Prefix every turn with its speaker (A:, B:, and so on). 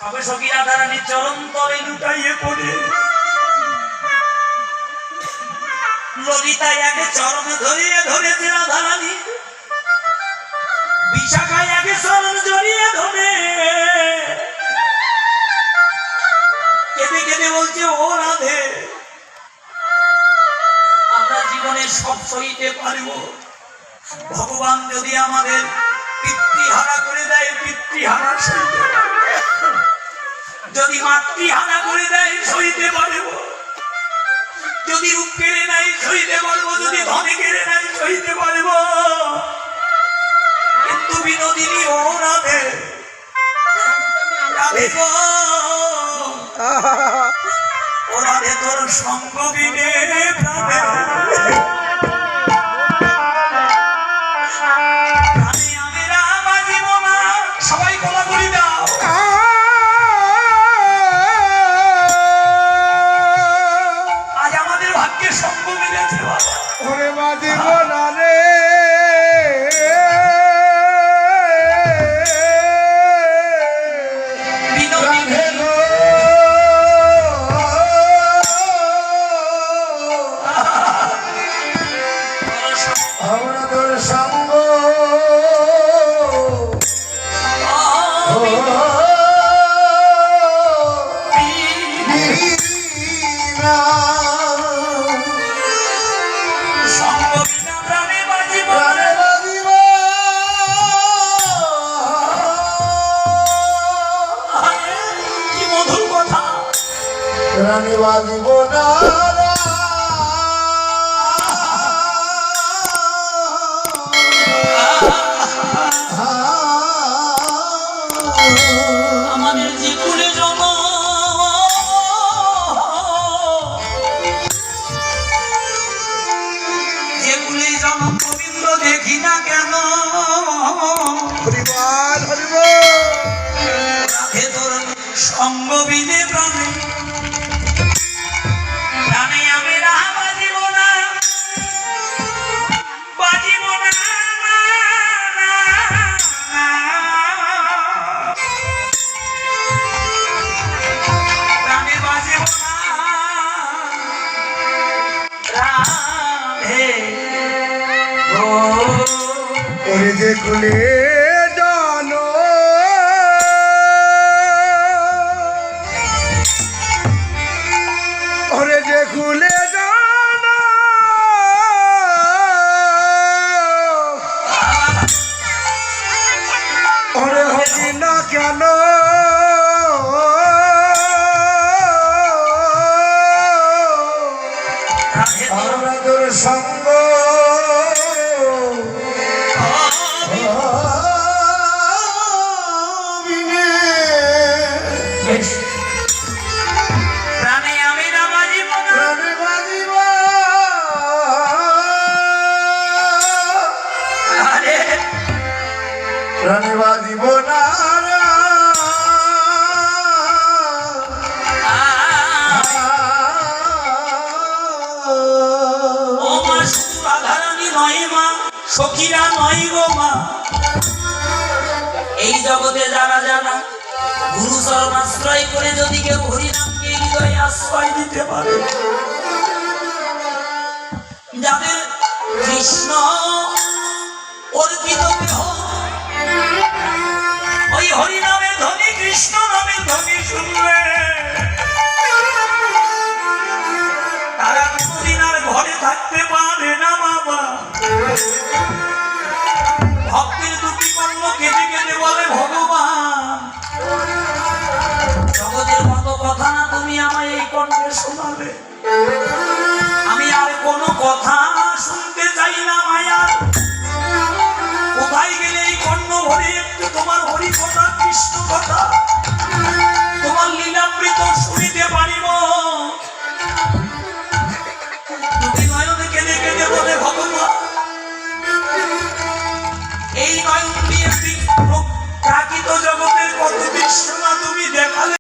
A: সবে সখী রাধারানী চরণ তলে লুটাইয়ে পড়ে ললিতায় একে চরণে ধরিয়ে ধরেছে রাধারানী, বিশাখায় একে চরণ জড়িয়ে ধরে কেঁদে কেঁদে বলছে, ও রাধে আমরা জীবনে সব সইতে পারব, ভগবান যদি আমাদের পিতৃহারা করে দেয় পিতৃহারা সইতে পারব, যদি মাতৃহারা করে দেয় সইতে পারব, যদি রূপ কেড়ে নেয় সইতে পারব, যদি ধনে কেড়ে নেয় সইতে পারব, কিন্তু বিনোদিনী ও রাধে রাধে গো, ও রাধে তোর সঙ্গ বিনে প্রাণে সবাই কোলা করি দাও। আজ আমাদের ভাগ্যে সঙ্গ মিলেছে
B: ওরে বাজিব না রে, আমরা তোর সঙ্গ রানী বাজিব না
A: আমাদের যে কুলে জমা যে কুলে জমা গোবিন্দ দেখি না কেন,
B: হরিবল হরিবল
A: রাধে তোর সঙ্গ বিনে প্রাণে প্রাণে আমি রাহা বাজিব না, বাজিব না, প্রাণে বাজিব না রাধে গো।
B: ওরে যে কুলে জানো ওরে যে কুলে জানো ওরে হবি না কেন
A: রাধে তোর
B: আমরা তোর সঙ্গ
A: প্রাণে আমি না বাজিব না,
B: প্রাণে বাজিব
A: আরে
B: প্রাণে বাজিব না
A: ও মা শুধু রাধারানী নয় মা, সখীরা নয় গো মা, এই জগতে যারা যারা গুরু চরণ আশ্রয় করে যদি কেউ হরিনামকে হৃদয়ে আশ্রয় দিতে পারে, যাদের কৃষ্ণ অর্পিত দেহ ওই হরিনামের ধ্বনি কৃষ্ণ নামের ধ্বনি শুনবে, তারা কোনদিন আর ঘরে থাকতে পারে না বাবা। ভক্তের দুটি কর্ম কেঁদে কেঁদে বলে, ভগবান জগতের মতো কথা না তুমি আমায় এই কণ্ঠে শোনাবে, আমি আর কোনো কথা শুনতে চাই না মায়া, কোথায় গেলে এই কর্ণ ভরে একটু তোমার হরি কথা কৃষ্ণ কথা তোমার লীলামৃত শুনিতে পারিব। দুটি নয়নে কেঁদে কেঁদে বলে, ভগবান এই নয়ন দিয়ে প্রাকৃত জগতের কত দৃশ্য না তুমি দেখালে।